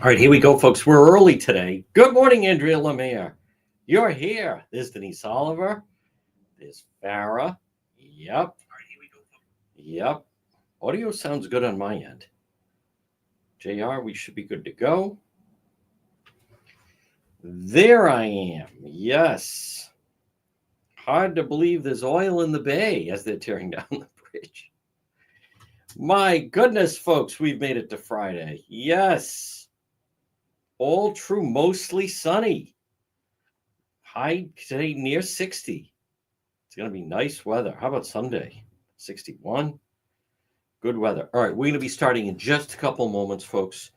All right, here we go, folks. We're early today. Good morning, Andrea Lemire. You're here. There's Denise Oliver. There's Farah. Yep. Yep. Audio sounds good on my end. JR, we should be good to go. There I am. Yes. Hard to believe there's oil in the bay as they're tearing down the bridge. My goodness, folks, we've made it to Friday. Yes. All true, mostly sunny. High today near 60. It's going to be nice weather. How about Sunday? 61. Good weather. All right, we're going to be starting in just a couple moments, folks.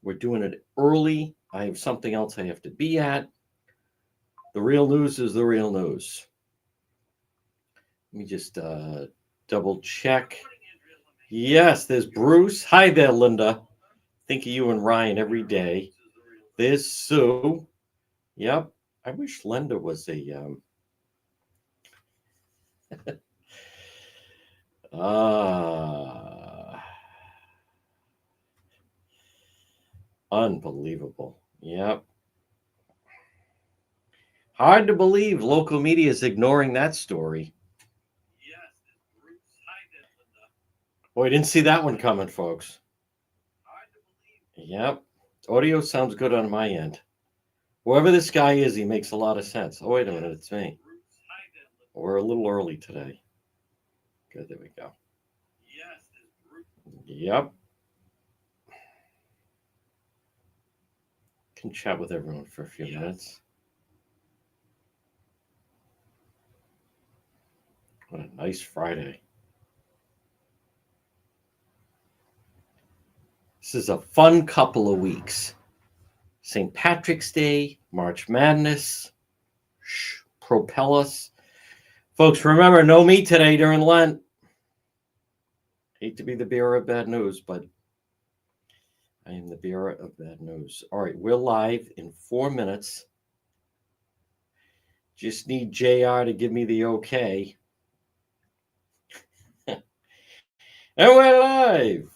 We're doing it early. I have something else I have to be at. The real news is the real news. Let me just double check. Yes, there's Bruce. Hi there, Linda. Think of you and Ryan every day. There's Sue. Yep. I wish Linda was a unbelievable. Yep. Hard to believe local media is ignoring that story. Boy, I didn't see that one coming, folks. Yep. Audio sounds good on my end. Whoever this guy is, he makes a lot of sense. Oh, wait a minute, it's me. We're a little early today. Good, there we go. Yep. Can chat with everyone for a few minutes. What a nice Friday. This is a fun couple of weeks. St. Patrick's Day, March Madness, propel us. Folks, remember, no meat today during Lent. Hate to be the bearer of bad news, but I am the bearer of bad news. All right, we're live in 4 minutes. Just need JR to give me the okay. And we're live.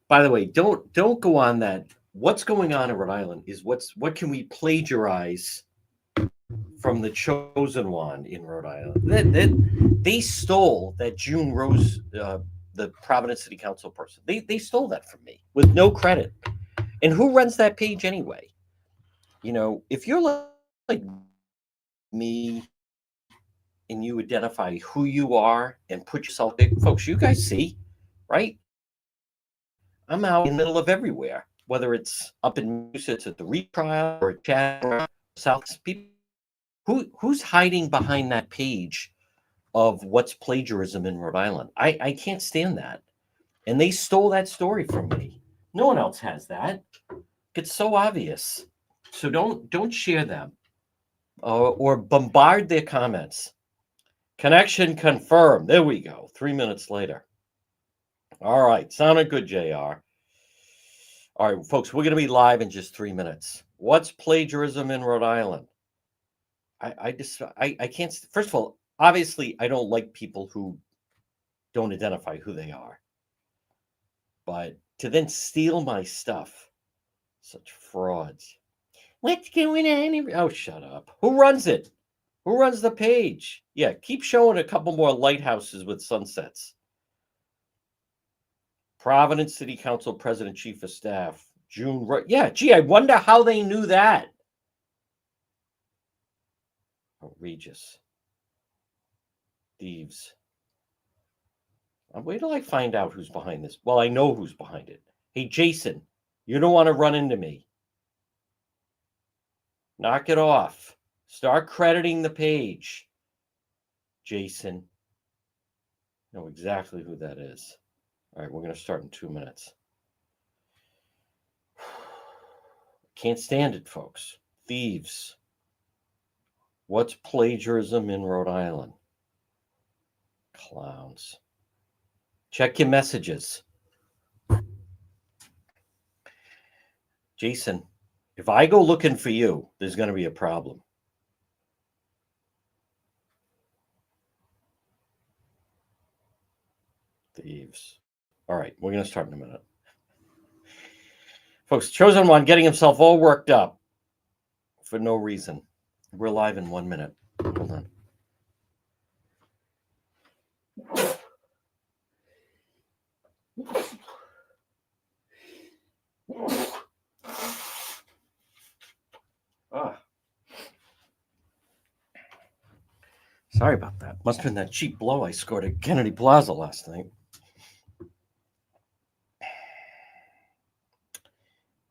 By the way, don't go on that. What's going on in Rhode Island is what can we plagiarize from the chosen one in Rhode Island? They stole that June Rose, the Providence City Council person. They stole that from me with no credit. And who runs that page anyway? You know, if you're like me and you identify who you are and put yourself there, folks, you guys see, right? I'm out in the middle of everywhere, whether it's up in Massachusetts at the retrial or at Chatham, South. People, who's hiding behind that page of what's plagiarism in Rhode Island? I can't stand that. And they stole that story from me. No one else has that. It's so obvious. So don't share them or bombard their comments. Connection confirmed. There we go. 3 minutes later. All right. Sounded good, JR. All right, folks, we're going to be live in just 3 minutes. What's plagiarism in Rhode Island? I can't. First of all, obviously, I don't like people who don't identify who they are. But to then steal my stuff, such frauds. What's going on? Oh, shut up. Who runs it? Who runs the page? Yeah, keep showing a couple more lighthouses with sunsets. Providence City Council President, Chief of Staff, June. Yeah, gee, I wonder how they knew that. Outrageous. Thieves. Wait till I find out who's behind this. Well, I know who's behind it. Hey, Jason, you don't want to run into me. Knock it off. Start crediting the page. Jason. Know exactly who that is. All right, we're going to start in 2 minutes. Can't stand it, folks. Thieves. What's plagiarism in Rhode Island? Clowns. Check your messages. Jason, if I go looking for you, there's going to be a problem. Thieves. All right, we're going to start in a minute. Folks, Chosen One getting himself all worked up for no reason. We're live in 1 minute. Hold on. Sorry about that. Must have been that cheap blow I scored at Kennedy Plaza last night.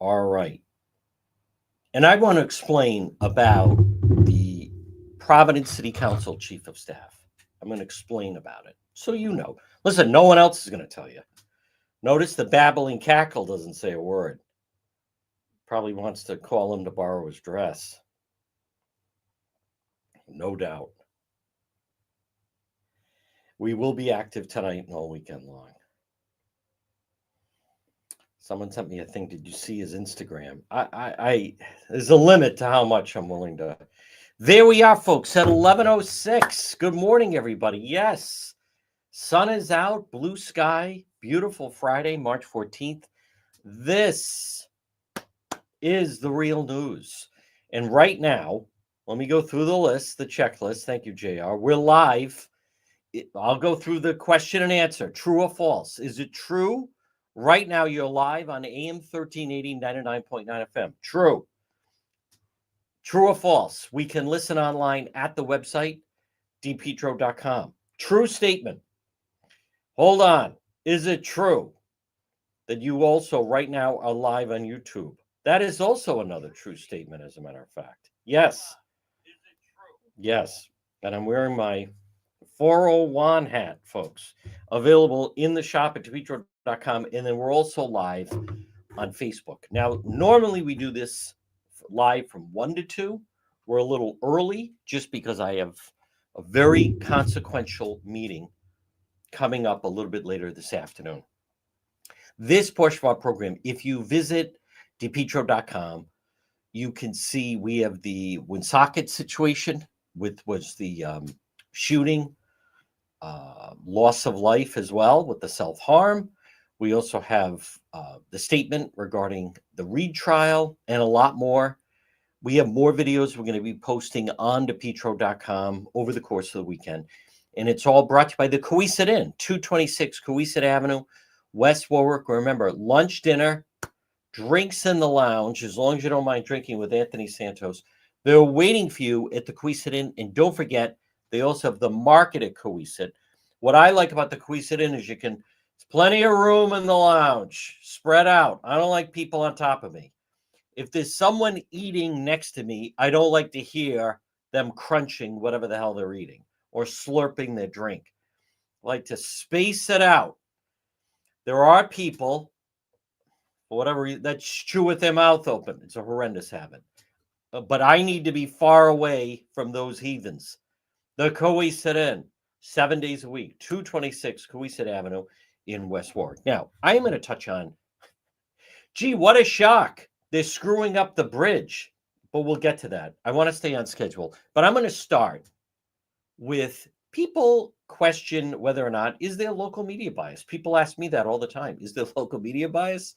All right. And I want to explain about the Providence City Council Chief of Staff. I'm going to explain about it so you know. Listen, no one else is going to tell you. Notice the babbling cackle doesn't say a word. Probably wants to call him to borrow his dress. No doubt. We will be active tonight and all weekend long. Someone sent me a thing. Did you see his Instagram? I there's a limit to how much I'm willing to. There we are, folks, at 11:06. Good morning, everybody. Yes, sun is out, blue sky, beautiful Friday, March 14th. This is the real news. And right now, let me go through the list, the checklist. Thank you, JR. We're live. I'll go through the question and answer. True or false? Is it true? Right now, you're live on AM 1380, 99.9 FM. True. True or false? We can listen online at the website, dpetro.com. True statement. Hold on. Is it true that you also right now are live on YouTube? That is also another true statement, as a matter of fact. Yes. Is it true? Yes. And I'm wearing my 401 hat, folks. Available in the shop at dpetro.com. And then we're also live on Facebook. Now, normally we do this live from 1 to 2. We're a little early just because I have a very consequential meeting coming up a little bit later this afternoon. This portion of our program, if you visit dpetro.com, you can see we have the Woonsocket situation, was the shooting, loss of life as well with the self-harm. We also have the statement regarding the Reed trial and a lot more. We have more videos we're going to be posting on dpetro.com over the course of the weekend. And it's all brought to you by the Coesit Inn, 226 Coesit Avenue, West Warwick. Remember, lunch, dinner, drinks in the lounge, as long as you don't mind drinking with Anthony Santos. They're waiting for you at the Coesit Inn. And don't forget, they also have the market at Coesit. What I like about the Coesit Inn is there's plenty of room in the lounge, spread out. I don't like people on top of me. If there's someone eating next to me, I don't like to hear them crunching whatever the hell they're eating or slurping their drink. I like to space it out. There are people, for whatever reason, that chew with their mouth open. It's a horrendous habit. But I need to be far away from those heathens. The Coesit Inn, 7 days a week, 226 Coesit Avenue in West Warwick. Now, I am going to touch on, gee, what a shock. They're screwing up the bridge, but we'll get to that. I want to stay on schedule, but I'm going to start with people question whether or not, is there local media bias? People ask me that all the time. Is there local media bias?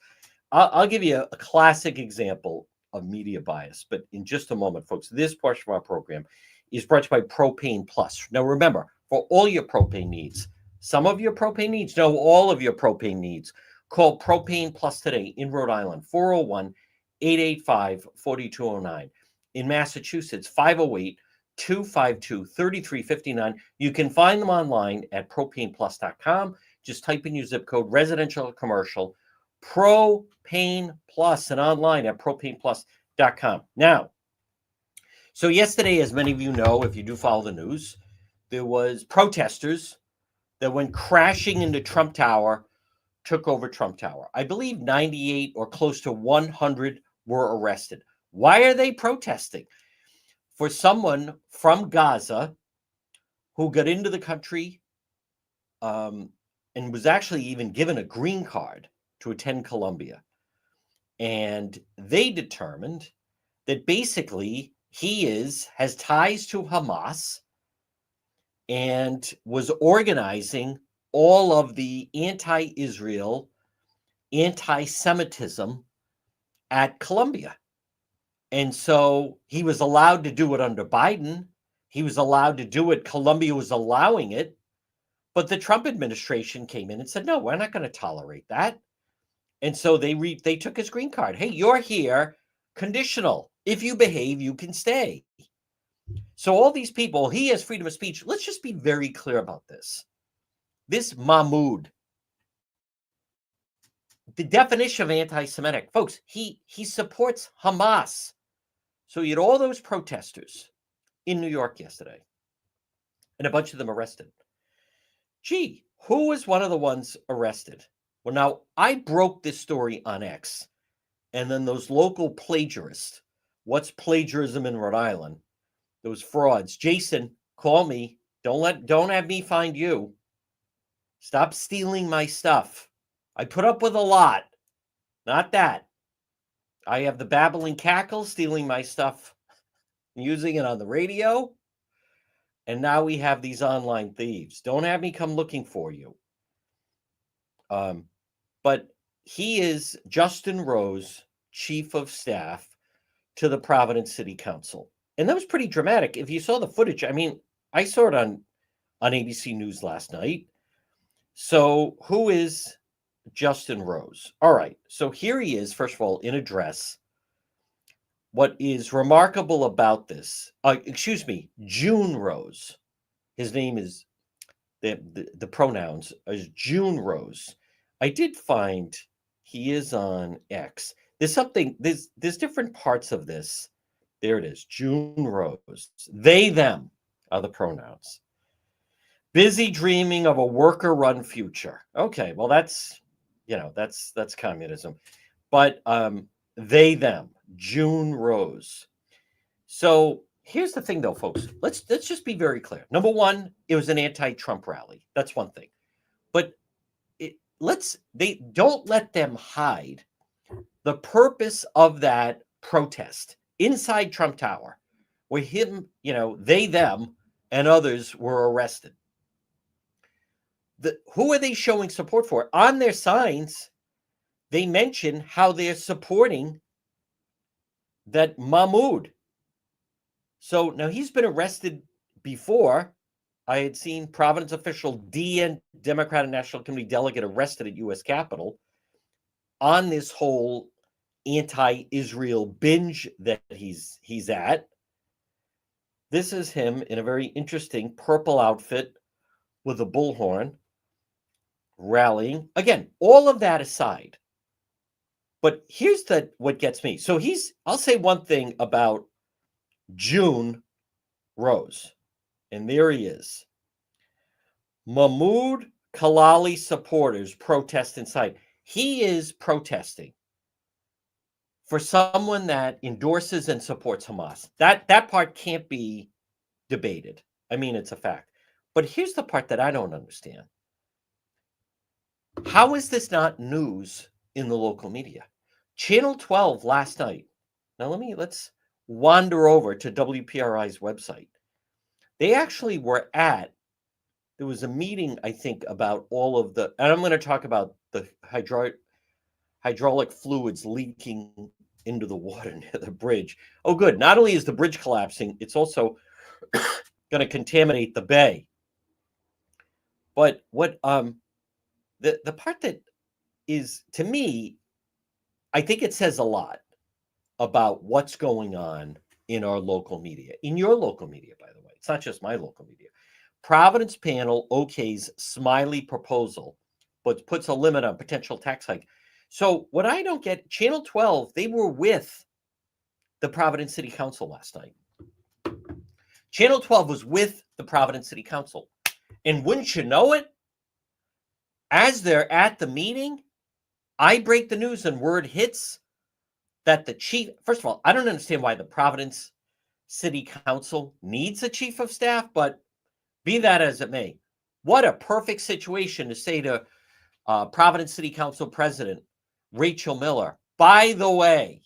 I'll give you a classic example of media bias, but in just a moment, folks. This portion of our program is brought to you by Propane Plus. Now, remember, for all your propane needs, some of your propane needs, no, all of your propane needs, call Propane Plus today in Rhode Island, 401-885-4209. In Massachusetts, 508-252-3359. You can find them online at propaneplus.com. Just type in your zip code, residential or commercial, Propane Plus, and online at propaneplus.com. Now, so yesterday, as many of you know, if you do follow the news, there was protesters that went crashing into Trump Tower, took over Trump Tower. I believe 98 or close to 100 were arrested. Why are they protesting? For someone from Gaza who got into the country and was actually even given a green card to attend Columbia. And they determined that basically he has ties to Hamas and was organizing all of the anti-Israel, anti-Semitism at Columbia. And so he was allowed to do it under Biden. He was allowed to do it. Columbia was allowing it. But the Trump administration came in and said, no, we're not going to tolerate that. And so they took his green card. Hey, you're here, conditional. If you behave, you can stay. So all these people, he has freedom of speech. Let's just be very clear about this. This Mahmoud, the definition of anti-Semitic, folks, he supports Hamas. So you had all those protesters in New York yesterday, and a bunch of them arrested. Gee, who was one of the ones arrested? Well, now I broke this story on X, and then those local plagiarists, what's plagiarism in Rhode Island? Those frauds. Jason, call me. Don't have me find you. Stop stealing my stuff. I put up with a lot. Not that. I have the babbling cackle stealing my stuff, using it on the radio. And now we have these online thieves. Don't have me come looking for you. But he is Justin Rose, chief of staff to the Providence City Council. And that was pretty dramatic. If you saw the footage, I mean, I saw it on ABC News last night. So who is Justin Rose? All right. So here he is, first of all, in a dress. What is remarkable about this, June Rose. His name is, the pronouns is June Rose. I did find he is on X. There's different parts of this. There it is, June Rose. They, them are the pronouns. Busy dreaming of a worker-run future. Okay, well, that's communism. But they, them, June Rose. So here's the thing, though, folks. Let's just be very clear. Number one, it was an anti-Trump rally. That's one thing. But they don't let them hide the purpose of that protest inside Trump Tower, where they, them, and others were arrested. Who are they showing support for? On their signs, they mention how they're supporting that Mahmoud. So now he's been arrested before. I had seen Providence official Democratic National Committee delegate arrested at U.S. Capitol on this whole anti-Israel binge that he's at. This is him in a very interesting purple outfit with a bullhorn rallying. Again, all of that aside. But here's what gets me. So I'll say one thing about June Rose. And there he is. Mahmoud Kalali supporters protest inside. He is protesting for someone that endorses and supports Hamas. That part can't be debated. I mean, it's a fact. But here's the part that I don't understand. How is this not news in the local media? Channel 12 last night. Now let's wander over to WPRI's website. They actually were there was a meeting, I think, about all of and I'm going to talk about the hydraulic fluids leaking into the water near the bridge. Oh, good. Not only is the bridge collapsing, it's also going to contaminate the bay. But what the part that is, to me, I think it says a lot about what's going on in our local media, in your local media, by the way. It's not just my local media. Providence panel okays Smiley proposal, but puts a limit on potential tax hike. So what I don't get, Channel 12, they were with the Providence City Council last night. Channel 12 was with the Providence City Council. And wouldn't you know it, as they're at the meeting, I break the news and word hits that the chief, first of all, I don't understand why the Providence City Council needs a chief of staff, but be that as it may, what a perfect situation to say to Providence City Council President Rachel Miller, by the way,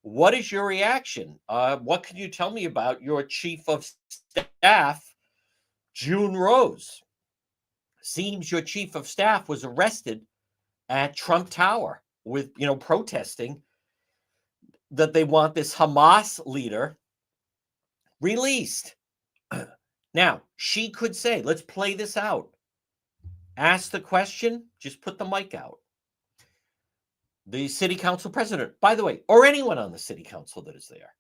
what is your reaction? What can you tell me about your chief of staff, June Rose? Seems your chief of staff was arrested at Trump Tower with, protesting. that they want this Hamas leader released. Now, she could say, let's play this out. Ask the question, just put the mic out. The city council president, by the way, or anyone on the city council that is there,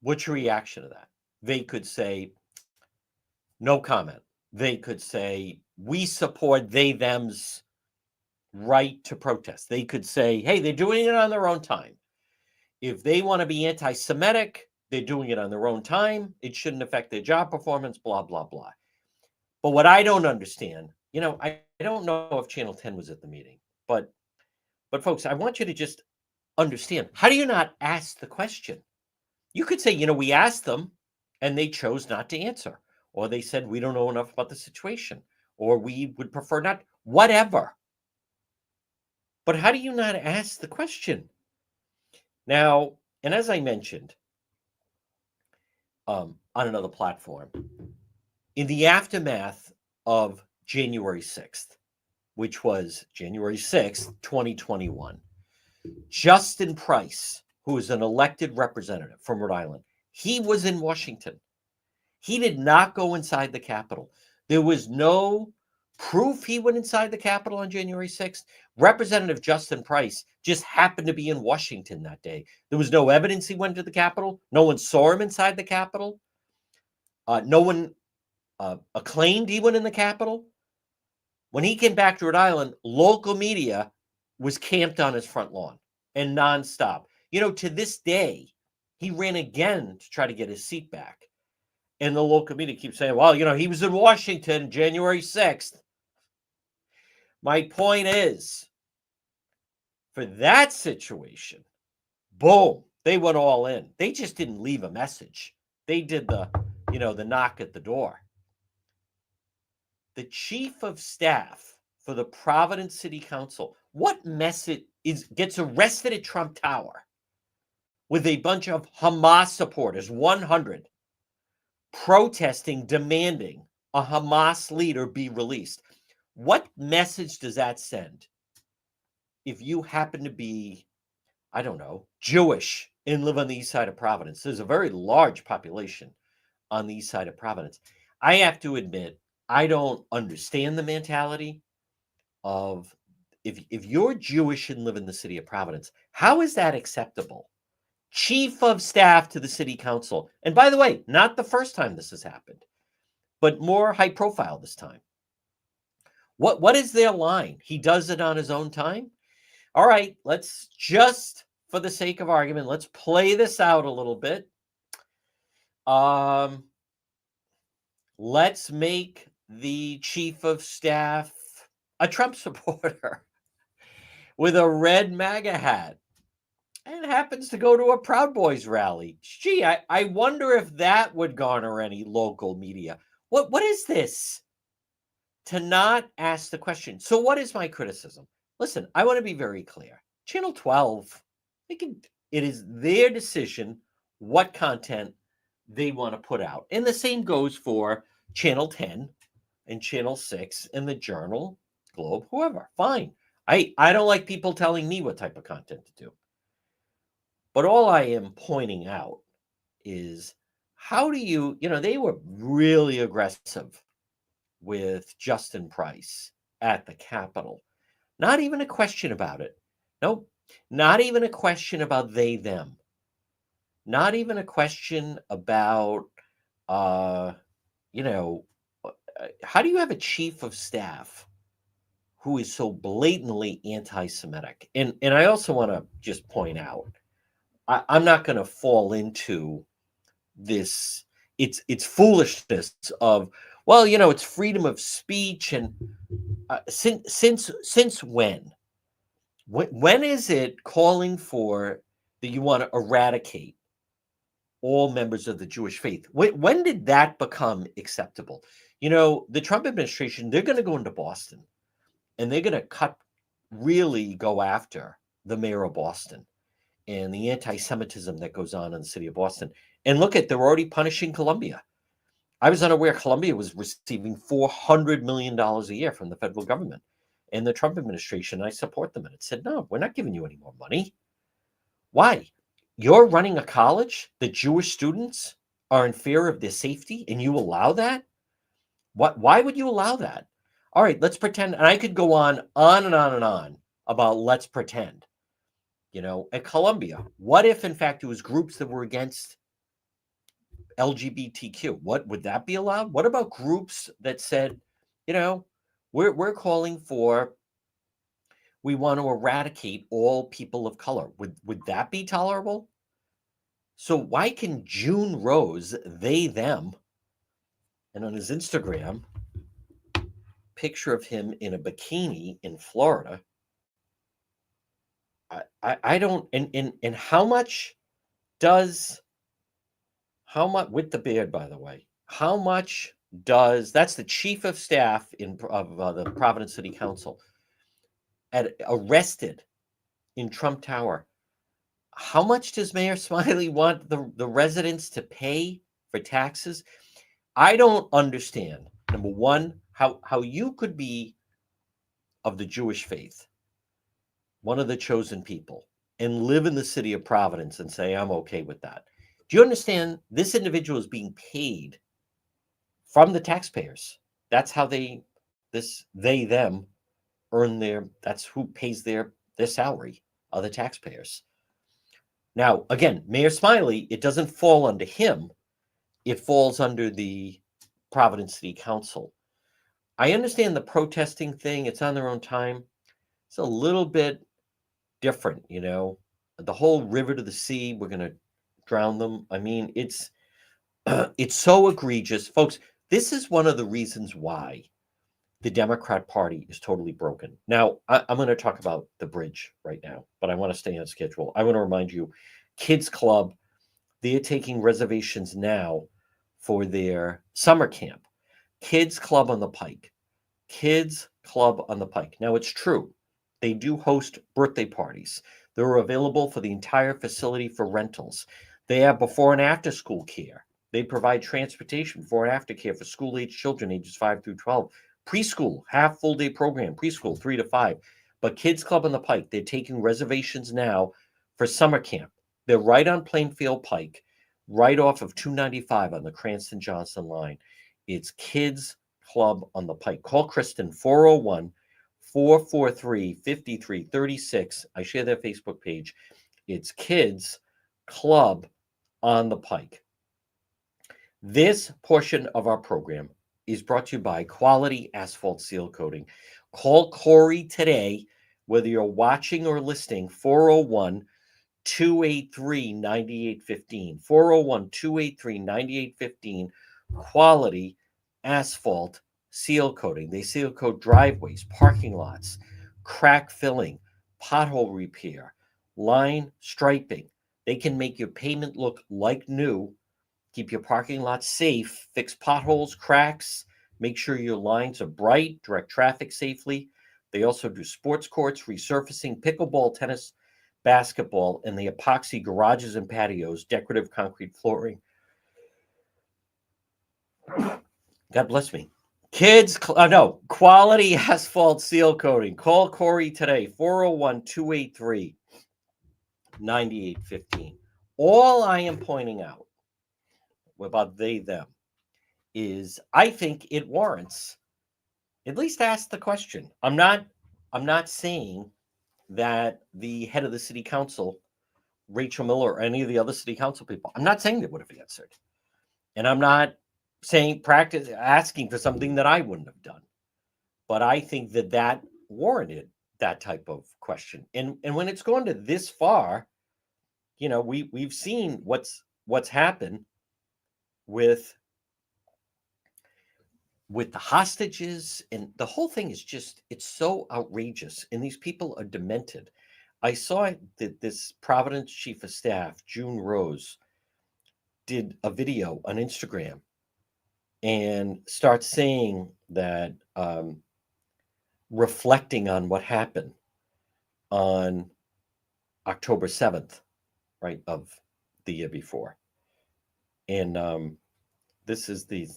what's your reaction to that? They could say, no comment. They could say, we support them's right to protest. They could say, hey, they're doing it on their own time. If they want to be anti-Semitic, they're doing it on their own time. It shouldn't affect their job performance, blah, blah, blah. But what I don't understand, I don't know if Channel 10 was at the meeting, but folks, I want you to just understand, how do you not ask the question? You could say, we asked them and they chose not to answer, or they said, we don't know enough about the situation, or we would prefer not, whatever. But how do you not ask the question? Now, and as I mentioned on another platform, in the aftermath of January 6th, which was January 6th, 2021, Justin Price, who is an elected representative from Rhode Island, he was in Washington. He did not go inside the Capitol. There was no proof he went inside the Capitol on January 6th. Representative Justin Price just happened to be in Washington that day. There was no evidence he went to the Capitol. No one saw him inside the Capitol. No one acclaimed he went in the Capitol. When he came back to Rhode Island, local media was camped on his front lawn and nonstop. To this day, he ran again to try to get his seat back. And the local media keeps saying, well, he was in Washington January 6th. My point is, for that situation, boom, they went all in. They just didn't leave a message. They did the knock at the door. The chief of staff for the Providence City Council, what message gets arrested at Trump Tower with a bunch of Hamas supporters, 100, protesting, demanding a Hamas leader be released? What message does that send if you happen to be, I don't know, Jewish and live on the east side of Providence? There's a very large population on the east side of Providence. I have to admit, I don't understand the mentality of, if you're Jewish and live in the city of Providence, how is that acceptable? Chief of staff to the city council. And by the way, not the first time this has happened, but more high profile this time. What is their line? He does it on his own time? All right, let's just, for the sake of argument, let's play this out a little bit. Let's make the chief of staff a Trump supporter with a red MAGA hat and happens to go to a Proud Boys rally. Gee, I wonder if that would garner any local media. What is this? To not ask the question. So what is my criticism? Listen, I want to be very clear. Channel 12, it is their decision what content they want to put out. And the same goes for Channel 10 and Channel 6 and the Journal, Globe, whoever. Fine. I don't like people telling me what type of content to do. But all I am pointing out is, how do you, they were really aggressive with Justin Price at the Capitol. Not even a question about it. Nope. Not even a question about they, them. Not even a question about, how do you have a chief of staff who is so blatantly anti-Semitic? And I also want to just point out, I'm not going to fall into this. It's foolishness of, well, it's freedom of speech. And since when? When is it calling for that you want to eradicate all members of the Jewish faith? When did that become acceptable? The Trump administration, they're going to go into Boston and they're going to really go after the mayor of Boston and the anti-Semitism that goes on in the city of Boston. And look they're already punishing Columbia. I was unaware Columbia was receiving $400 million a year from the federal government. And the Trump administration, I support them. And it said, no, we're not giving you any more money. Why? You're running a college that Jewish students are in fear of their safety, and you allow that? What? Why would you allow that? All right, let's pretend, and I could go on and on and on about let's pretend. At Columbia, what if in fact it was groups that were against LGBTQ? What would that be allowed? What about groups that said, you know, we're calling for we want to eradicate all people of color? Would that be tolerable? So why can June Rose, they, them, and on his Instagram, picture of him in a bikini in Florida? I don't and how much with the beard, by the way, how much does that's the chief of staff of the Providence City Council arrested in Trump Tower? How much does Mayor Smiley want the residents to pay for taxes? I don't understand. Number one, how you could be of the Jewish faith, one of the chosen people, and live in the city of Providence and say, I'm okay with that. Do you understand? This individual is being paid from the taxpayers. That's how they, them earn that's who pays their salary, are the taxpayers. Now, again, Mayor Smiley, it doesn't fall under him. It falls under the Providence City Council. I understand the protesting thing. It's on their own time. It's a little bit different, the whole river to the sea, we're going to drown them. I mean, it's so egregious. Folks, this is one of the reasons why the Democrat Party is totally broken. Now, I'm going to talk about the bridge right now, but I want to stay on schedule. I want to remind you, Kids Club, they're taking reservations now for their summer camp. Kids Club on the Pike. Kids Club on the Pike. Now, it's true. They do host birthday parties. They're available for the entire facility for rentals. They have before and after school care. They provide transportation before and after care for school-age children ages 5 through 12. Preschool, half full day program, preschool 3 to 5. But Kids Club on the Pike, they're taking reservations now for summer camp. They're right on Plainfield Pike, right off of 295 on the Cranston Johnson line. It's Kids Club on the Pike. Call Kristen 401-443-5336. I share their Facebook page. It's Kids Club on the Pike. This portion of our program is brought to you by Quality Asphalt Seal Coating. Call Corey today, whether you're watching or listening, 401-283-9815. 401-283-9815. Quality Asphalt Seal Coating. They seal coat driveways, parking lots, crack filling, pothole repair, line striping. They can make your pavement look like new, keep your parking lot safe, fix potholes, cracks, make sure your lines are bright, direct traffic safely. They also do sports courts, resurfacing, pickleball, tennis, basketball, and the epoxy garages and patios, decorative concrete flooring. God bless me. Quality Asphalt Seal Coating. Call Corey today, 401-283-9815. All I am pointing out about they, them, is I think it warrants at least ask the question. I'm not saying that the head of the city council, Rachel Miller, or any of the other city council people, I'm not saying they would have answered. And I'm not saying asking for something that I wouldn't have done. But I think that warranted that type of question. And when it's gone to this far, we've seen what's happened with the hostages, and the whole thing is just, it's so outrageous, and these people are demented. I saw that this Providence chief of staff, June Rose, did a video on Instagram and starts saying that, reflecting on what happened on October 7th, right, of the year before. And this is the.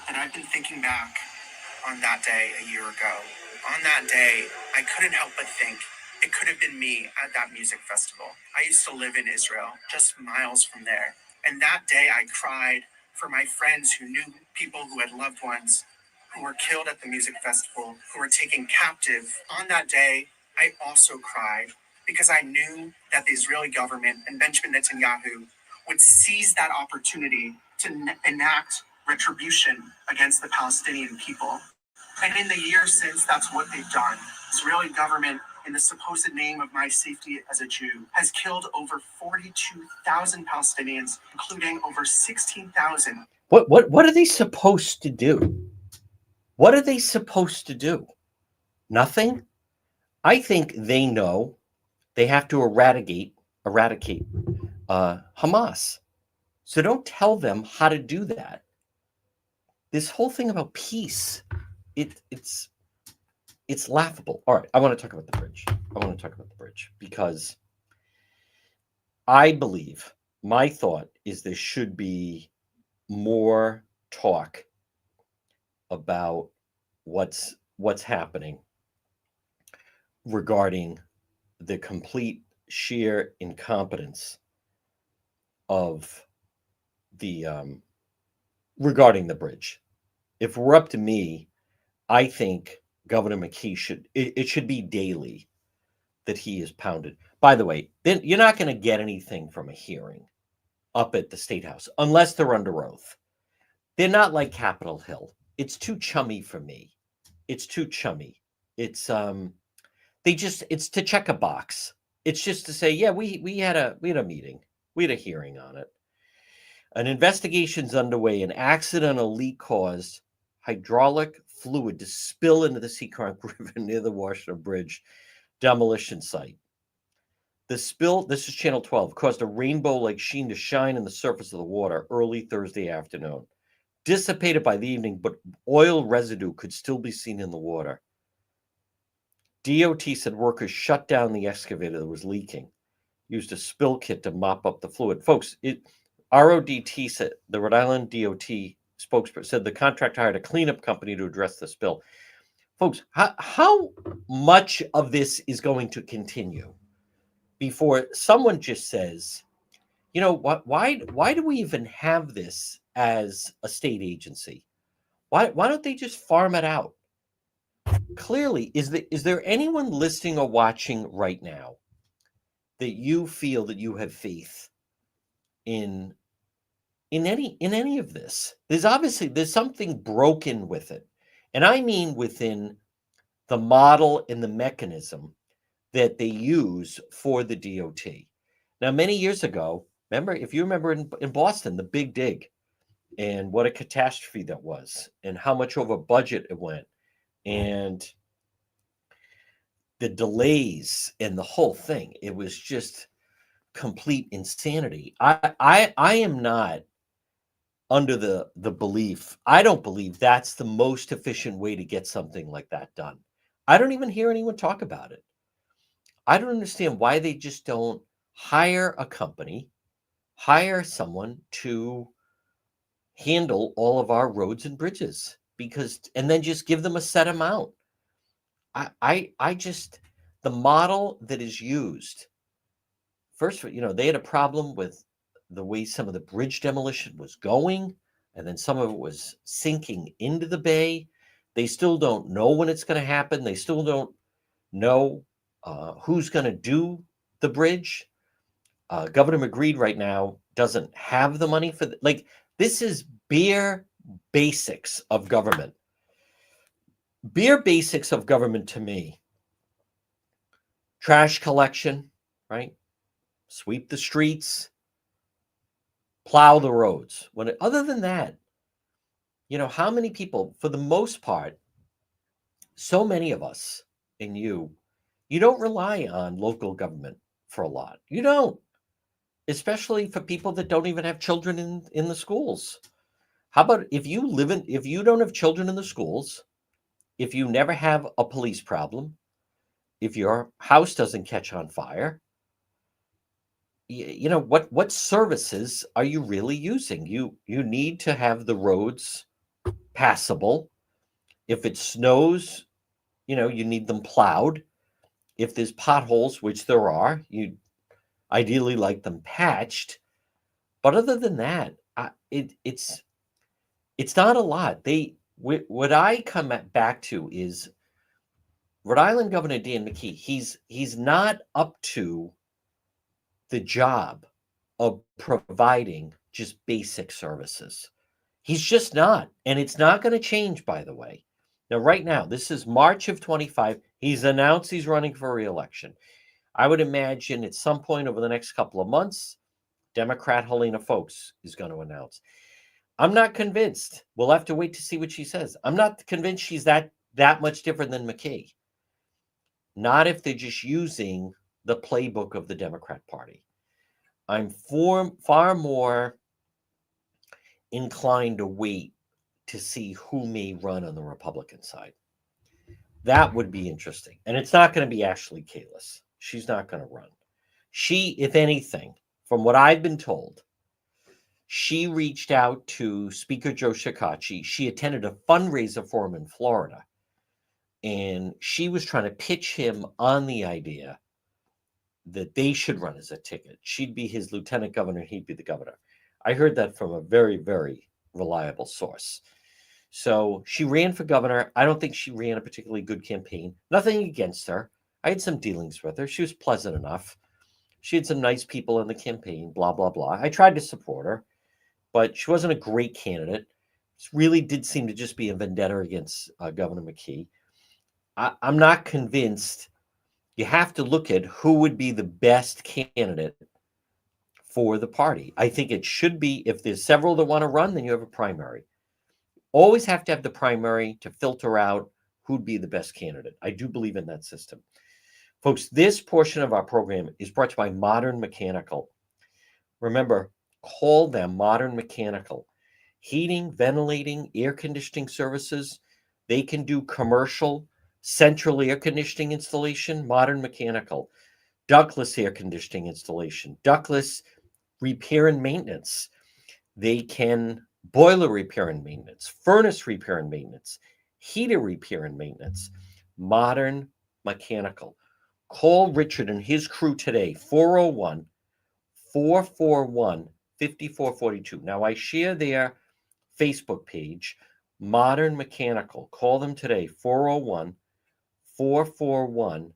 And I've been thinking back on that day a year ago. On that day, I couldn't help but think, It could have been me at that music festival. I used to live in Israel, just miles from there. And that day I cried for my friends who knew people who had loved ones who were killed at the music festival, who were taken captive. On that day, I also cried because I knew that the Israeli government and Benjamin Netanyahu would seize that opportunity to enact retribution against the Palestinian people. And in the years since, that's what they've done. Israeli government, in the supposed name of my safety as a Jew, has killed over 42,000 Palestinians, including over 16,000. What are they supposed to do? What are they supposed to do? Nothing? I think they know they have to eradicate Hamas. So don't tell them how to do that. This whole thing about peace, it's laughable. All right, I want to talk about the bridge. Because I believe, my thought is there should be more talk about what's happening regarding the complete sheer incompetence of the regarding the bridge. If we're up to me, I think Governor McKee should be daily that he is pounded. By the way, then you're not going to get anything from a hearing up at the State House unless they're under oath. They're not like Capitol Hill. It's too chummy for me. It's too chummy. It's it's to check a box. It's just to say, yeah, we had a meeting. We had a hearing on it. An investigation's underway. An accidental leak caused hydraulic fluid to spill into the Seekonk River near the Washington Bridge demolition site. The spill, this is Channel 12, caused a rainbow-like sheen to shine in the surface of the water early Thursday afternoon. Dissipated by the evening, but oil residue could still be seen in the water. DOT said workers shut down the excavator that was leaking, used a spill kit to mop up the fluid. Folks, RODT said, the Rhode Island DOT spokesperson said the contractor hired a cleanup company to address the spill. Folks, how much of this is going to continue before someone just says, you know what, why do we even have this as a state agency? Why don't they just farm it out? Clearly, is there anyone listening or watching right now that you feel that you have faith in any of this? There's something broken with it. And I mean within the model and the mechanism that they use for the DOT. Now, many years ago, if you remember in Boston, the Big Dig, and what a catastrophe that was, and how much over budget it went, and the delays and the whole thing, it was just complete insanity. I am not under the belief, I don't believe that's the most efficient way to get something like that done. I don't even hear anyone talk about it. I don't understand why they just don't hire a company, hire someone to handle all of our roads and bridges, and then just give them a set amount. I just, the model that is used, first, they had a problem with the way some of the bridge demolition was going, and then some of it was sinking into the bay. They still don't know when it's going to happen. They still don't know who's going to do the bridge. Governor McGreed right now doesn't have the money for this is bare basics of government. Bare basics of government to me. Trash collection, right? Sweep the streets, plow the roads. Other than that, how many people, for the most part, so many of us, and you don't rely on local government for a lot. You don't, especially for people that don't even have children in the schools. How about if you don't have children in the schools, if you never have a police problem, if your house doesn't catch on fire, what services are you really using? You need to have the roads passable. If it snows, you need them plowed. if there's potholes, which there are, you'd ideally like them patched. But other than that, it's not a lot. What I come back to is Rhode Island Governor Dan McKee. He's not up to the job of providing just basic services. He's just not, and it's not going to change. By the way, now right now, this is March of 25. He's announced he's running for re-election. I would imagine at some point over the next couple of months, Democrat Helena Foulkes is going to announce. I'm not convinced. We'll have to wait to see what she says. I'm not convinced she's that much different than McKee. Not if they're just using the playbook of the Democrat Party. I'm far more inclined to wait to see who may run on the Republican side. That would be interesting. And it's not going to be Ashley Kalus. She's not going to run. She, if anything, from what I've been told, she reached out to Speaker Joe Shekarchi. She attended a fundraiser for him in Florida. And she was trying to pitch him on the idea that they should run as a ticket. She'd be his lieutenant governor, he'd be the governor. I heard that from a very, very reliable source. So she ran for governor. I don't think she ran a particularly good campaign. Nothing against her. I had some dealings with her. She was pleasant enough. She had some nice people in the campaign, blah, blah, blah. I tried to support her, but she wasn't a great candidate. This really did seem to just be a vendetta against Governor McKee. I'm not convinced. You have to look at who would be the best candidate for the party. I think it should be, if there's several that want to run, then you have a primary. Always have to have the primary to filter out who'd be the best candidate. I do believe in that system. Folks, this portion of our program is brought to you by Modern Mechanical. Remember, call them Modern Mechanical. Heating, ventilating, air conditioning services. They can do commercial, central air conditioning installation, Modern Mechanical. Ductless air conditioning installation, ductless repair and maintenance. They can boiler repair and maintenance, furnace repair and maintenance, heater repair and maintenance. Modern Mechanical. Call Richard and his crew today, 401 441 5442. Now, I share their Facebook page, Modern Mechanical. Call them today, 401 441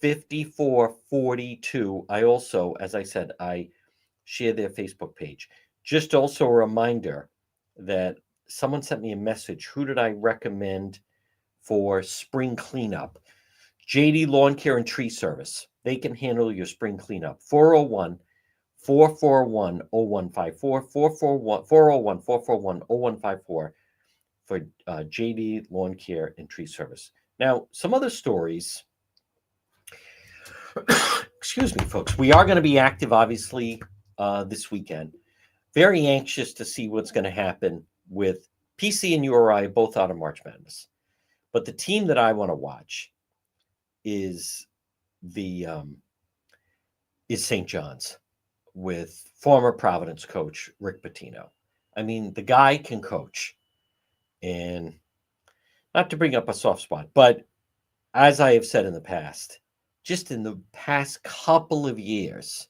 5442. I also, as I said, I share their Facebook page. Just also a reminder that someone sent me a message. Who did I recommend for spring cleanup? JD Lawn Care and Tree Service. They can handle your spring cleanup. 401 441 0154 401 441 0154 for JD Lawn Care and Tree Service. Now, some other stories. Excuse me, folks. We are going to be active, obviously, this weekend. Very anxious to see what's going to happen with PC and URI both out of March Madness. But the team that I want to watch is St. John's with former Providence coach Rick Pitino. I mean, the guy can coach. And not to bring up a soft spot, but as I have said in the past, just in the past couple of years,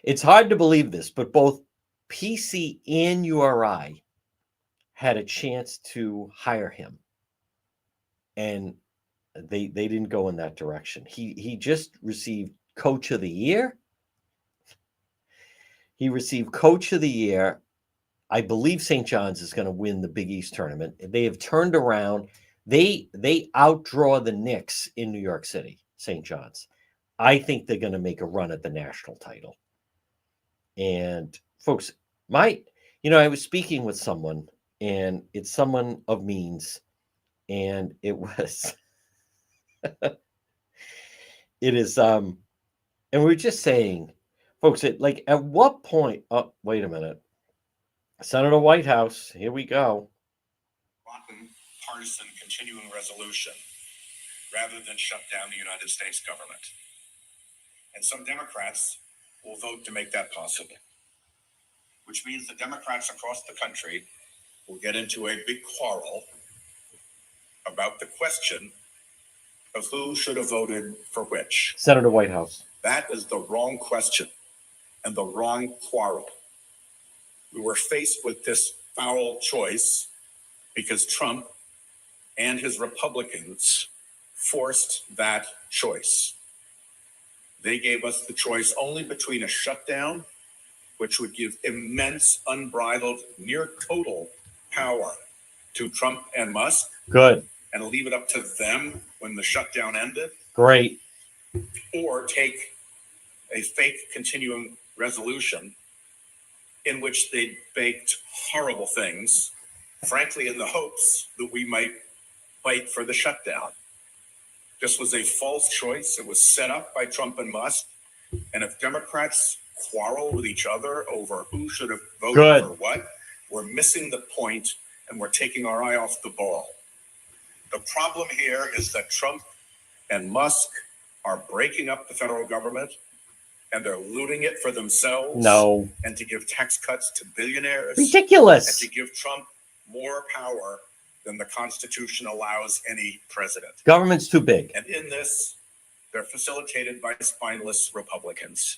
it's hard to believe this, but both PC and URI had a chance to hire him. And they didn't go in that direction. He just received Coach of the Year. He received Coach of the Year. I believe St. John's is going to win the Big East tournament. They have turned around. They outdraw the Knicks in New York City, St. John's. I think they're going to make a run at the national title. And folks, I was speaking with someone, and it's someone of means, and it was, it is, and we were just saying, folks, at what point, oh, wait a minute. Senator Whitehouse, here we go. Rotten partisan continuing resolution rather than shut down the United States government. And some Democrats will vote to make that possible, which means the Democrats across the country will get into a big quarrel about the question of who should have voted for which. Senator Whitehouse. That is the wrong question and the wrong quarrel. We were faced with this foul choice because Trump and his Republicans forced that choice. They gave us the choice only between a shutdown, which would give immense, unbridled, near total power to Trump and Musk, Good. and leave it up to them when the shutdown ended, Great. or take a fake continuing resolution in which they baked horrible things, frankly, in the hopes that we might fight for the shutdown. This was a false choice. It was set up by Trump and Musk. And if Democrats quarrel with each other over who should have voted Good. for what, we're missing the point and we're taking our eye off the ball. The problem here is that Trump and Musk are breaking up the federal government and they're looting it for themselves. No. And to give tax cuts to billionaires. Ridiculous. And to give Trump more power than the Constitution allows any president. Government's too big. And in this, they're facilitated by spineless Republicans.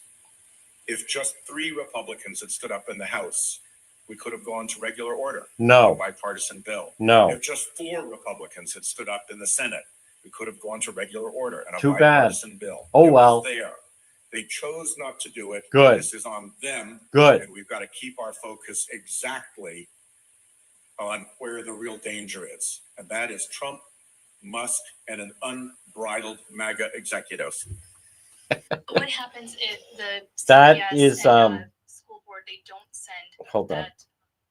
If just 3 Republicans had stood up in the House, we could have gone to regular order. No. A bipartisan bill. No. If just 4 Republicans had stood up in the Senate, we could have gone to regular order and a Too bad. bipartisan bill. Oh, It was well. there. They chose not to do it. Good. This is on them. Good. And we've got to keep our focus exactly on where the real danger is. And that is Trump, Musk, and an unbridled MAGA executive. What happens if the That CPS is, and, school board, they don't send hold on. that?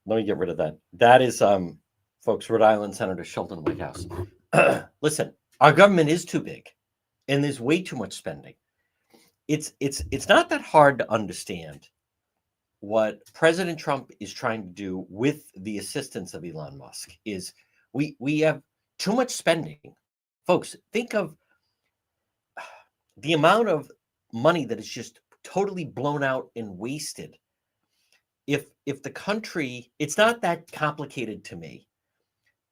Let me get rid of that. That is, folks, Rhode Island Senator Sheldon Whitehouse. Listen, our government is too big, and there's way too much spending. It's not that hard to understand what President Trump is trying to do with the assistance of Elon Musk. Is we have too much spending, folks. Think of the amount of money that is just totally blown out and wasted. If the country, it's not that complicated to me.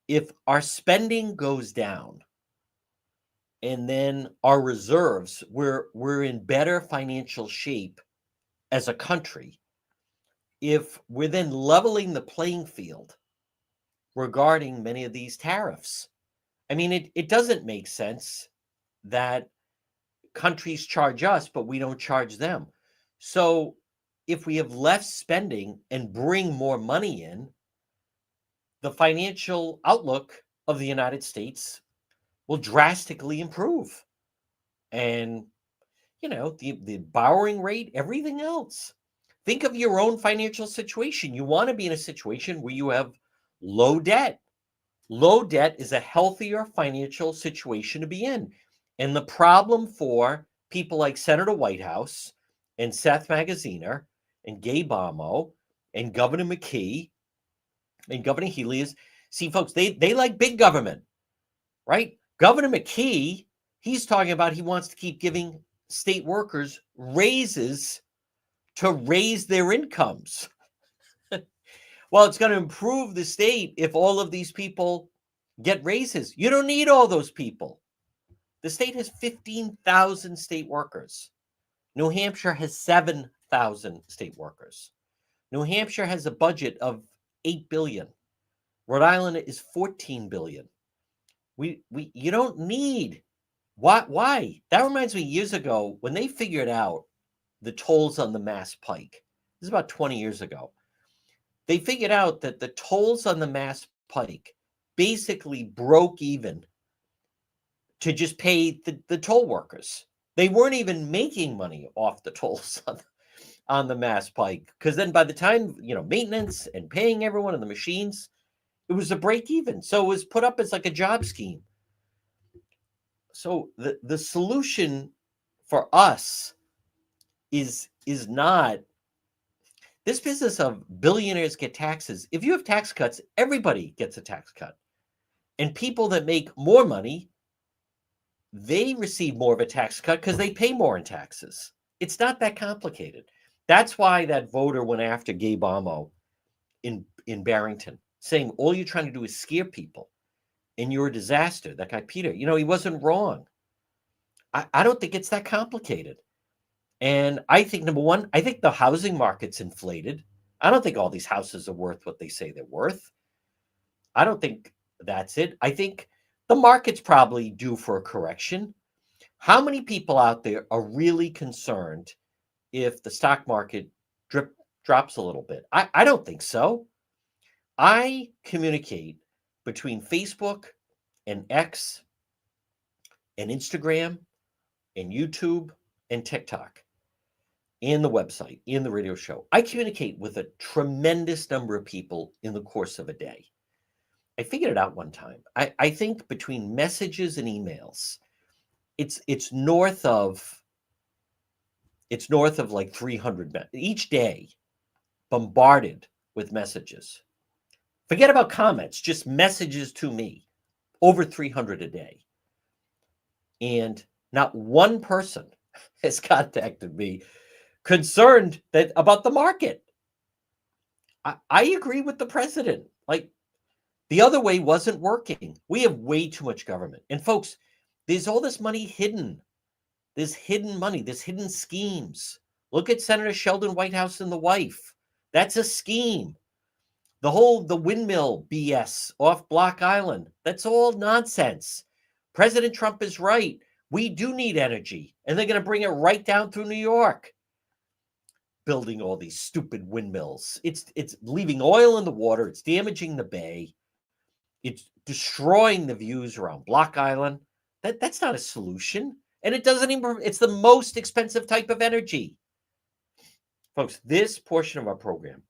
If our spending goes down and then our reserves, we're in better financial shape as a country. If we're then leveling the playing field regarding many of these tariffs. I mean, it doesn't make sense that countries charge us, but we don't charge them. So if we have less spending and bring more money in, the financial outlook of the United States will drastically improve. And, you know, the borrowing rate, everything else. Think of your own financial situation. You want to be in a situation where you have low debt. Low debt is a healthier financial situation to be in. And the problem for people like Senator Whitehouse and Seth Magaziner and Gabe Amo and Governor McKee and Governor Healy is, see, folks, they like big government, right? Governor McKee, he's talking about he wants to keep giving state workers raises to raise their incomes. Well, it's going to improve the state if all of these people get raises. You don't need all those people. The state has 15,000 state workers. New Hampshire has 7,000 state workers. New Hampshire has a budget of $8 billion. Rhode Island is $14 billion. You don't need. Why? That reminds me years ago when they figured out the tolls on the Mass Pike. This is about 20 years ago. They figured out that the tolls on the Mass Pike basically broke even to just pay the toll workers. They weren't even making money off the tolls on the Mass Pike, because then by the time, maintenance and paying everyone and the machines, it was a break even. So it was put up as like a job scheme. So the solution for us is not this business of billionaires get taxes. If you have tax cuts, everybody gets a tax cut. And people that make more money, they receive more of a tax cut because they pay more in taxes. It's not that complicated. That's why that voter went after Gabe Amo in Barrington, saying all you're trying to do is scare people and you're a disaster. That guy, Peter, he wasn't wrong. I don't think it's that complicated. And I think, number one, I think the housing market's inflated. I don't think all these houses are worth what they say they're worth. I don't think that's it. I think the market's probably due for a correction. How many people out there are really concerned if the stock market drops a little bit? I don't think so. I communicate between Facebook and X and Instagram and YouTube and TikTok and the website and the radio show. I communicate with a tremendous number of people in the course of a day. I figured it out one time. I think between messages and emails, it's north of like 300 each day, bombarded with messages. Forget about comments, just messages to me, over 300 a day. And not one person has contacted me concerned about the market. I agree with the president. Like, the other way wasn't working. We have way too much government. And folks, there's all this money hidden. There's hidden money. There's hidden schemes. Look at Senator Sheldon Whitehouse and the wife. That's a scheme. The windmill BS off Block Island. That's all nonsense. President Trump is right. We do need energy. And they're going to bring it right down through New York. Building all these stupid windmills. It's leaving oil in the water. It's damaging the bay. It's destroying the views around Block Island. That's not a solution. And it doesn't even, it's the most expensive type of energy. Folks, this portion of our program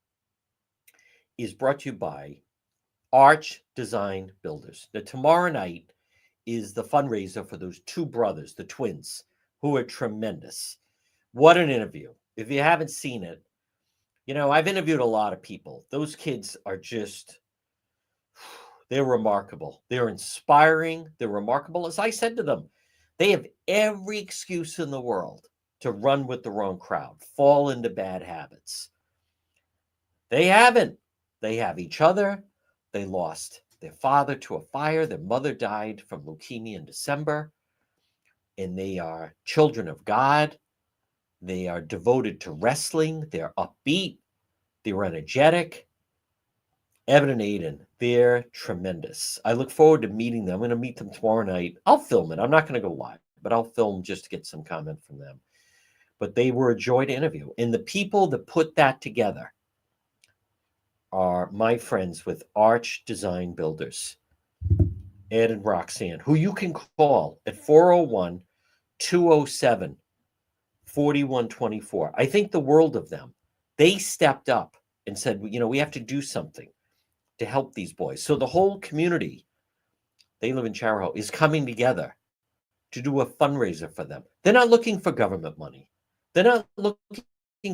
is brought to you by Arch Design Builders. Now, tomorrow night is the fundraiser for those two brothers, the twins, who are tremendous. What an interview. If you haven't seen it, I've interviewed a lot of people. Those kids are just, they're remarkable. They're inspiring. They're remarkable. As I said to them, they have every excuse in the world to run with the wrong crowd, fall into bad habits. They haven't. They have each other. They lost their father to a fire. Their mother died from leukemia in December. And they are children of God. They are devoted to wrestling. They're upbeat. They're energetic. Evan and Aiden, they're tremendous. I look forward to meeting them. I'm going to meet them tomorrow night. I'll film it. I'm not going to go live, but I'll film just to get some comment from them. But they were a joy to interview. And the people that put that together are my friends with Arch Design Builders, Ed and Roxanne, who you can call at 401-207-4124. I think the world of them. They stepped up and said, we have to do something to help these boys. So the whole community, they live in Charahoe, is coming together to do a fundraiser for them. They're not looking for government money. They're not looking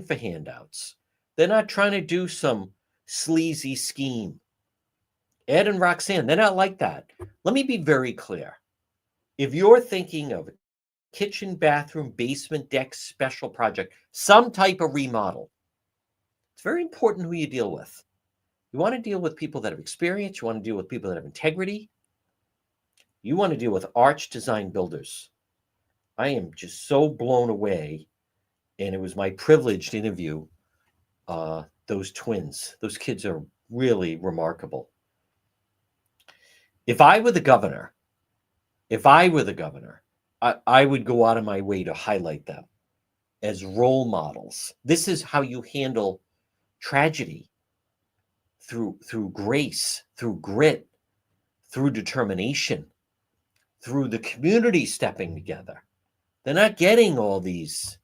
for handouts. They're not trying to do some sleazy scheme. Ed and Roxanne, they're not like that. Let me be very clear. If you're thinking of a kitchen, bathroom, basement, deck special project, some type of remodel, it's very important who you deal with. You want to deal with people that have experience. You want to deal with people that have integrity. You want to deal with Arch Design Builders. I am just so blown away. And it was my privilege to interview those twins. Those kids are really remarkable. If I were the governor, I would go out of my way to highlight them as role models. This is how you handle tragedy, through grace, through grit, through determination, through the community stepping together. They're not getting all these.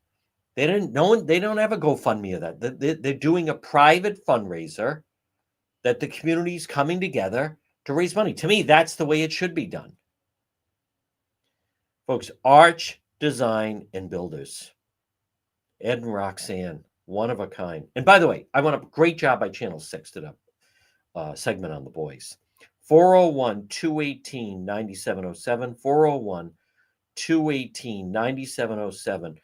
They don't have a GoFundMe of that. They're doing a private fundraiser that the community is coming together to raise money. To me, that's the way it should be done. Folks, Arch Design and Builders. Ed and Roxanne, one of a kind. And by the way, I want a great job by Channel 6 to the segment on the boys. 401-218-9707. 401-218-9707.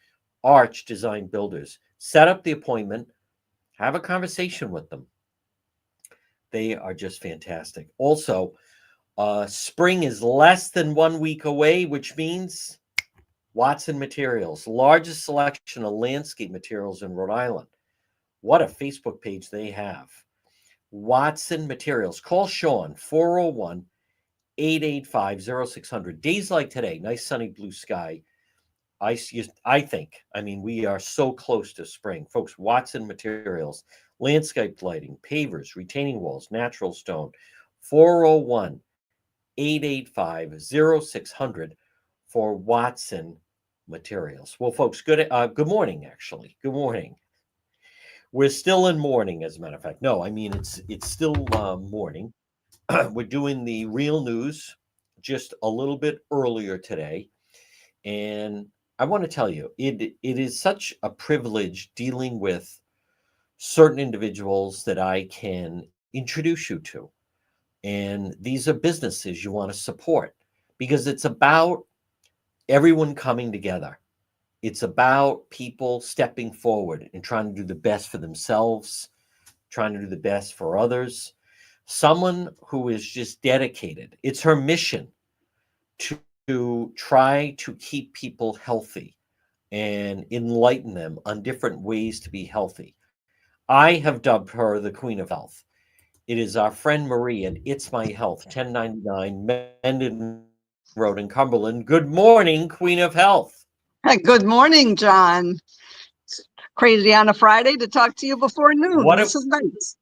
Arch Design Builders. Set up the appointment. Have a conversation with them. They are just fantastic. Also, spring is less than 1 week away, which means Watson Materials, largest selection of landscape materials in Rhode Island. What a Facebook page they have. Watson Materials. Call Sean, 401 885 0600. Days like today, nice sunny blue sky. I think, we are so close to spring. Folks, Watson Materials, landscape lighting, pavers, retaining walls, natural stone, 401 885 0600 for Watson Materials. Well, folks, good morning, actually. Good morning. We're still in morning, as a matter of fact. No, it's still morning. We're doing the real news just a little bit earlier today. And I want to tell you, it is such a privilege dealing with certain individuals that I can introduce you to. And these are businesses you want to support because it's about everyone coming together. It's about people stepping forward and trying to do the best for themselves, trying to do the best for others. Someone who is just dedicated. It's her mission to try to keep people healthy and enlighten them on different ways to be healthy. I have dubbed her the Queen of Health. It is our friend Marie at It's My Health, 1099 Mendon Road in Cumberland. Good morning, Queen of Health. Good morning, John. It's crazy on a Friday to talk to you before noon. This is nice.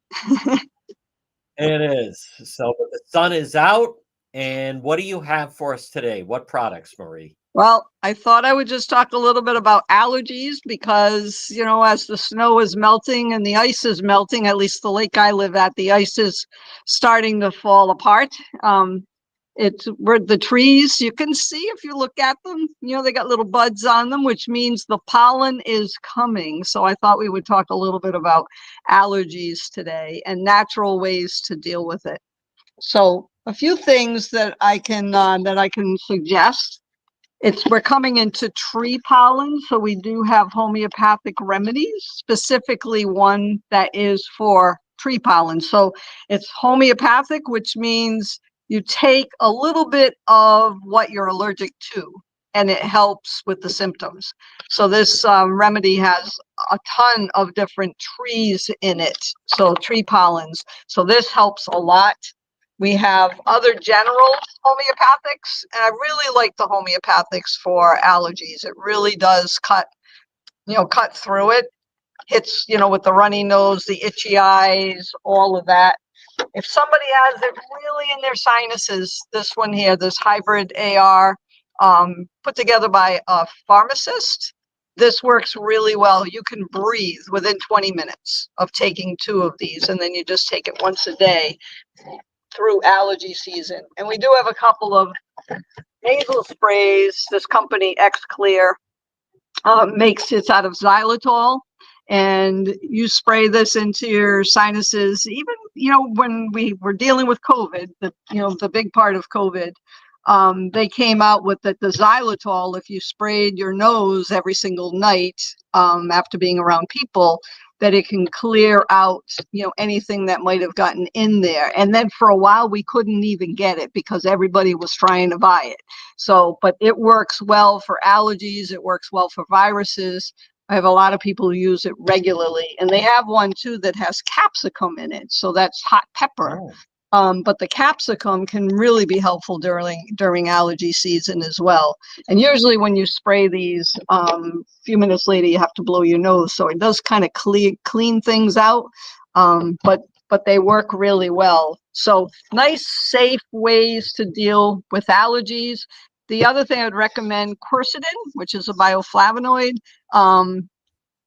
It is. So the sun is out. And what do you have for us today? What products, Marie? Well, I thought I would just talk a little bit about allergies because, as the snow is melting and the ice is melting, at least the lake I live at, the ice is starting to fall apart. It's where the trees, you can see if you look at them, they got little buds on them, which means the pollen is coming. So I thought we would talk a little bit about allergies today and natural ways to deal with it. So a few things that I can suggest. We're coming into tree pollen, so we do have homeopathic remedies, specifically one that is for tree pollen. So it's homeopathic, which means you take a little bit of what you're allergic to, and it helps with the symptoms. So this remedy has a ton of different trees in it, so tree pollens. So this helps a lot. We have other general homeopathics, and I really like the homeopathics for allergies. It really does cut through it. It's, with the runny nose, the itchy eyes, all of that. If somebody has it really in their sinuses, this one here, this hybrid AR, put together by a pharmacist, this works really well. You can breathe within 20 minutes of taking 2 of these, and then you just take it once a day through allergy season. And we do have a couple of nasal sprays. This company Xclear makes it out of xylitol, and you spray this into your sinuses. Even when we were dealing with COVID, the big part of COVID, they came out with the xylitol. If you sprayed your nose every single night after being around people, that it can clear out, anything that might have gotten in there. And then for a while, we couldn't even get it because everybody was trying to buy it. So, but it works well for allergies. It works well for viruses. I have a lot of people who use it regularly, and they have one too that has capsicum in it. So that's hot pepper. Oh. But the capsicum can really be helpful during allergy season as well. And usually when you spray these, a few minutes later, you have to blow your nose. So it does kind of clean things out, but they work really well. So nice, safe ways to deal with allergies. The other thing I'd recommend, quercetin, which is a bioflavonoid.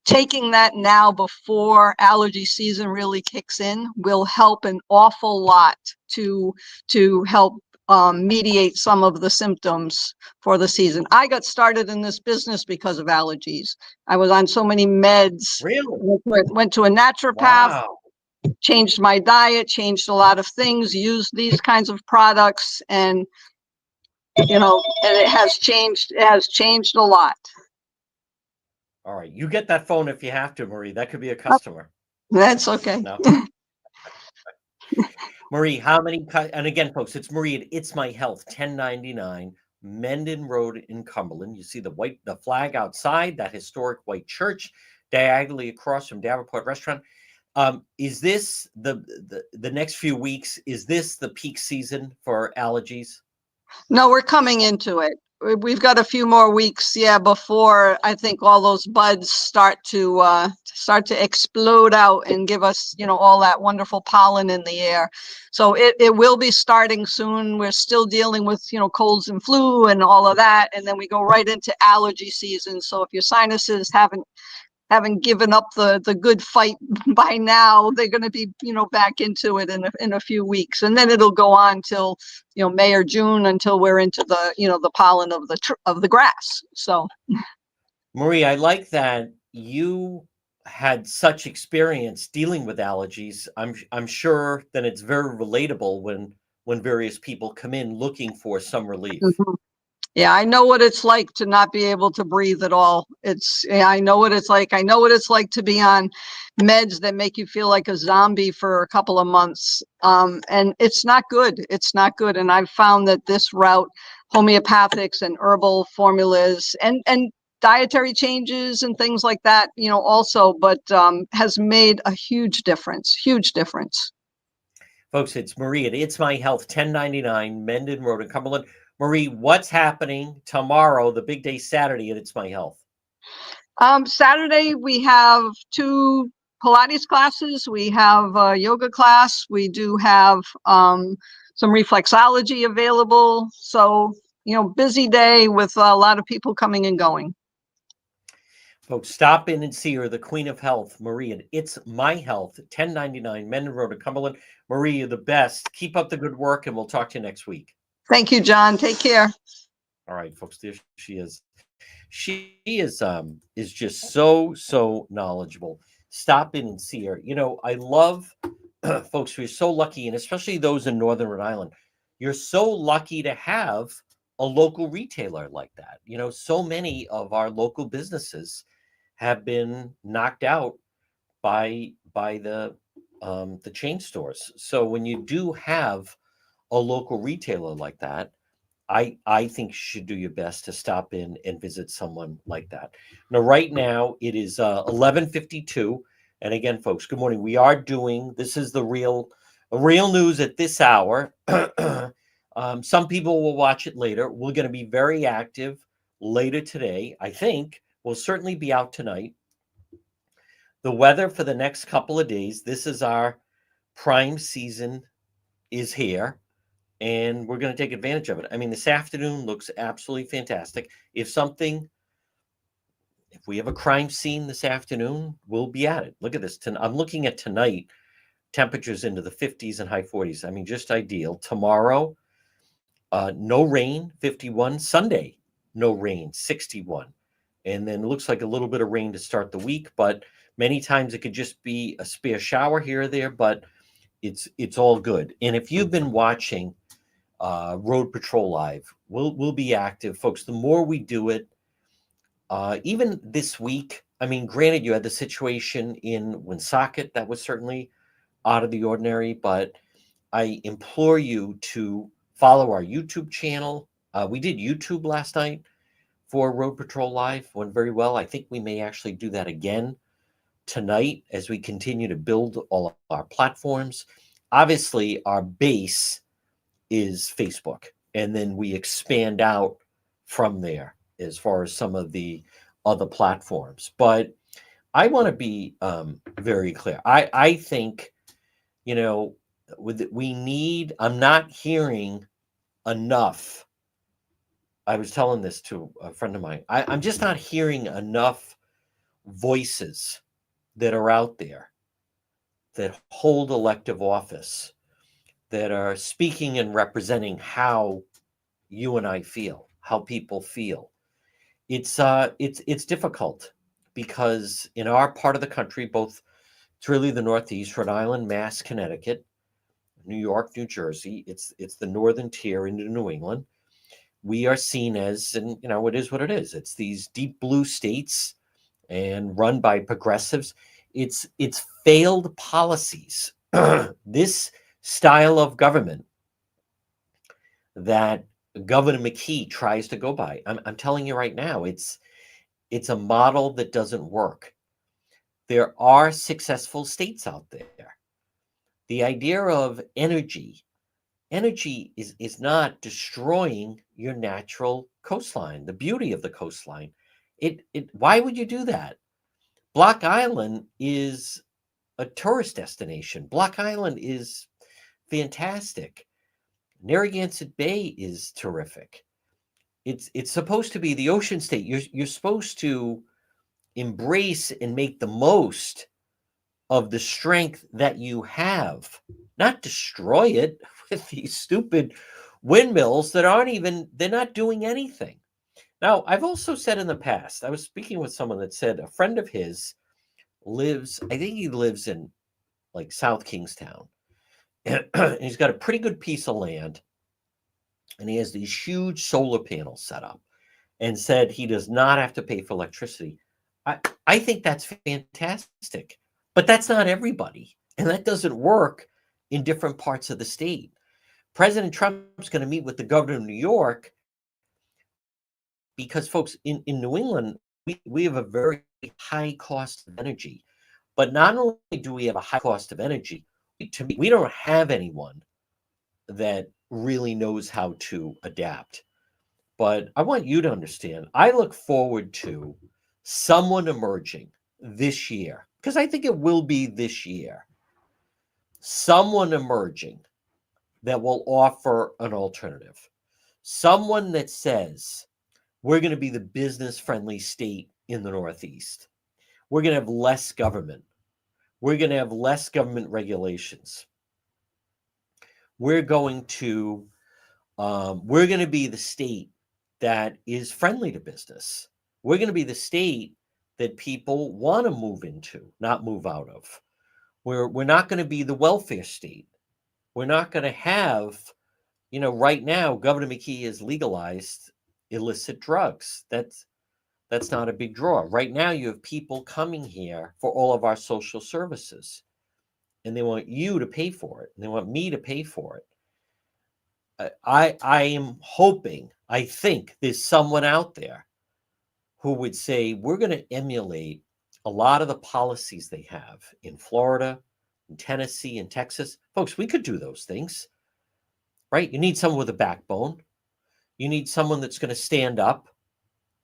Taking that now before allergy season really kicks in will help an awful lot to help mediate some of the symptoms for the season. I got started in this business because of allergies. I was on so many meds. Really? Went to a naturopath, Wow. changed my diet, changed a lot of things, used these kinds of products, and and it has changed a lot. All right. You get that phone if you have to, Marie. That could be a customer. That's okay. No. Marie, how many and again, folks, it's Marie at It's My Health, 1099 Mendon Road in Cumberland. You see the flag outside, that historic white church, diagonally across from Davenport Restaurant. Is this the next few weeks? Is this the peak season for allergies? No, we're coming into it. We've got a few more weeks, yeah, before I think all those buds start to explode out and give us, all that wonderful pollen in the air. So it will be starting soon. We're still dealing with, colds and flu and all of that, and then we go right into allergy season. So if your sinuses haven't given up the good fight by now, they're going to be, back into it in a few weeks. And then it'll go on till, May or June, until we're into the, the pollen of the grass. So, Marie, I like that you had such experience dealing with allergies. I'm sure that it's very relatable when various people come in looking for some relief. mhm. Yeah, I know what it's like to not be able to breathe at all. I know what it's like. I know what it's like to be on meds that make you feel like a zombie for a couple of months. And it's not good. It's not good. And I've found that this route, homeopathics and herbal formulas and dietary changes and things like that, also, but has made a huge difference. Huge difference. Folks, it's Marie at It's My Health, 1099 Mendon Road in Cumberland. Marie, what's happening tomorrow, the big day Saturday at It's My Health? Saturday, we have 2 Pilates classes. We have a yoga class. We do have some reflexology available. So, busy day with a lot of people coming and going. Folks, stop in and see her, the Queen of Health, Marie at It's My Health, 1099 Mendon Road in Cumberland. Marie, you're the best. Keep up the good work, and we'll talk to you next week. Thank you, John. Take care. All right, folks, there she is. She is just so knowledgeable. Stop in and see her. I love folks, we're so lucky, and especially those in Northern Rhode Island. You're so lucky to have a local retailer like that. So many of our local businesses have been knocked out by the chain stores. So when you do have a local retailer like that, I think you should do your best to stop in and visit someone like that. Now, right now it is 11:52, and again, folks, good morning. We are doing this is the real news at this hour. Some people will watch it later. We're going to be very active later today. I think we'll certainly be out tonight. The weather for the next couple of days. This is our prime season is here. And we're going to take advantage of it. I mean, this afternoon looks absolutely fantastic. If we have a crime scene this afternoon, we'll be at it. Look at this. I'm looking at tonight, temperatures into the 50s and high 40s. I mean, just ideal. Tomorrow, no rain, 51. Sunday, no rain, 61. And then it looks like a little bit of rain to start the week, but many times it could just be a spare shower here or there, but it's all good. And if you've been watching Road Patrol Live, we'll be active, folks. The more we do it, even this week. I mean, granted, you had the situation in Woonsocket that was certainly out of the ordinary, but I implore you to follow our YouTube channel. We did YouTube last night for Road Patrol Live. Went very well. I think we may actually do that again tonight as we continue to build all of our platforms. Obviously, our base is Facebook, and then we expand out from there as far as some of the other platforms. But I want to be very clear. I think, I'm not hearing enough. I was telling this to a friend of mine. I'm just not hearing enough voices that are out there that hold elective office, that are speaking and representing how you and I feel, how people feel. It's difficult because in our part of the country, it's really the Northeast, Rhode Island, Mass, Connecticut, New York, New Jersey. It's the northern tier into New England. We are seen as, and it is what it is. It's these deep blue states and run by progressives. It's failed policies. This style of government that Governor McKee tries to go by. I'm telling you right now, it's a model that doesn't work. There are successful states out there. The idea of energy is not destroying your natural coastline, the beauty of the coastline. Why would you do that? Block Island is a tourist destination. Block Island is fantastic. Narragansett Bay is terrific. It's supposed to be the ocean state. You're supposed to embrace and make the most of the strength that you have, not destroy it with these stupid windmills that they're not doing anything. Now, I've also said in the past, I was speaking with someone that said a friend of his I think he lives in like South Kingstown. And he's got a pretty good piece of land. And he has these huge solar panels set up, and said he does not have to pay for electricity. I think that's fantastic, but that's not everybody. And that doesn't work in different parts of the state. President Trump's going to meet with the governor of New York because, folks, in New England, we have a very high cost of energy. But not only do we have a high cost of energy, to me, we don't have anyone that really knows how to adapt. But I want you to understand, I look forward to someone emerging this year, because I think it will be this year, someone emerging that will offer an alternative. Someone that says, we're going to be the business-friendly state in the Northeast. We're going to have less government. We're going to have less government regulations. We're going to be the state that is friendly to business. We're going to be the state that people want to move into, not move out of. We're not going to be the welfare state. We're not going to have, right now, Governor McKee has legalized illicit drugs. That's not a big draw. Right now, you have people coming here for all of our social services, and they want you to pay for it, and they want me to pay for it. I am hoping, I think there's someone out there who would say, we're going to emulate a lot of the policies they have in Florida, in Tennessee, and Texas. Folks, we could do those things, right? You need someone with a backbone. You need someone that's going to stand up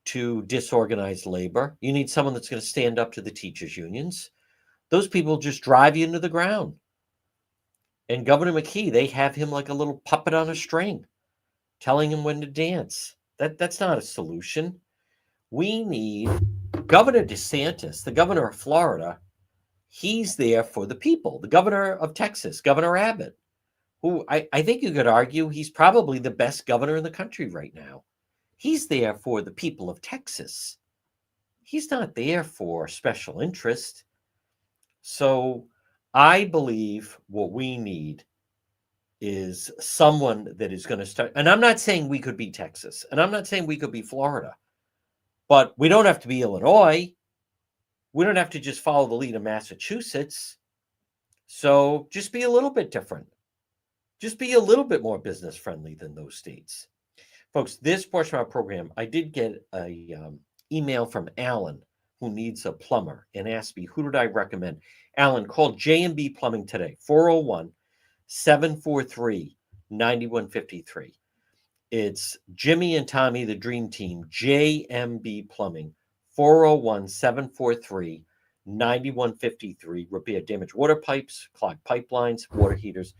to disorganized labor. You need someone that's going to stand up to the teachers' unions. Those people just drive you into the ground. And Governor McKee, they have him like a little puppet on a string, telling him when to dance. That's not a solution. We need Governor DeSantis, the governor of Florida. He's there for the people. The governor of Texas, Governor Abbott, who I think you could argue he's probably the best governor in the country right now. He's there for the people of Texas. He's not there for special interest. So I believe what we need is someone that is going to start. And I'm not saying we could be Texas, and I'm not saying we could be Florida, but we don't have to be Illinois. We don't have to just follow the lead of Massachusetts. So just be a little bit different. Just be a little bit more business friendly than those states. Folks, this portion of our program, I did get a email from Alan, who needs a plumber, and asked me, who did I recommend? Alan, call J&B Plumbing today, 401-743-9153. It's Jimmy and Tommy, the dream team, J&B Plumbing, 401-743-9153. Repair damaged water pipes, clogged pipelines, water heaters.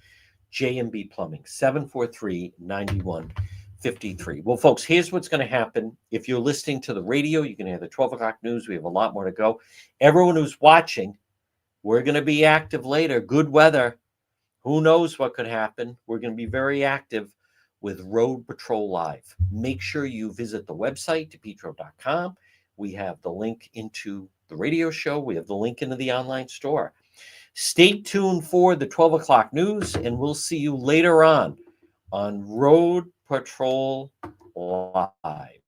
J&B Plumbing, 743-9153. Well, folks, here's what's going to happen. If you're listening to the radio, you can hear the 12 o'clock news. We have a lot more to go. Everyone who's watching, we're going to be active later. Good weather. Who knows what could happen? We're going to be very active with Road Patrol Live. Make sure you visit the website, depetro.com. We have the link into the radio show. We have the link into the online store. Stay tuned for the 12 o'clock news, and we'll see you later on Road Patrol Live.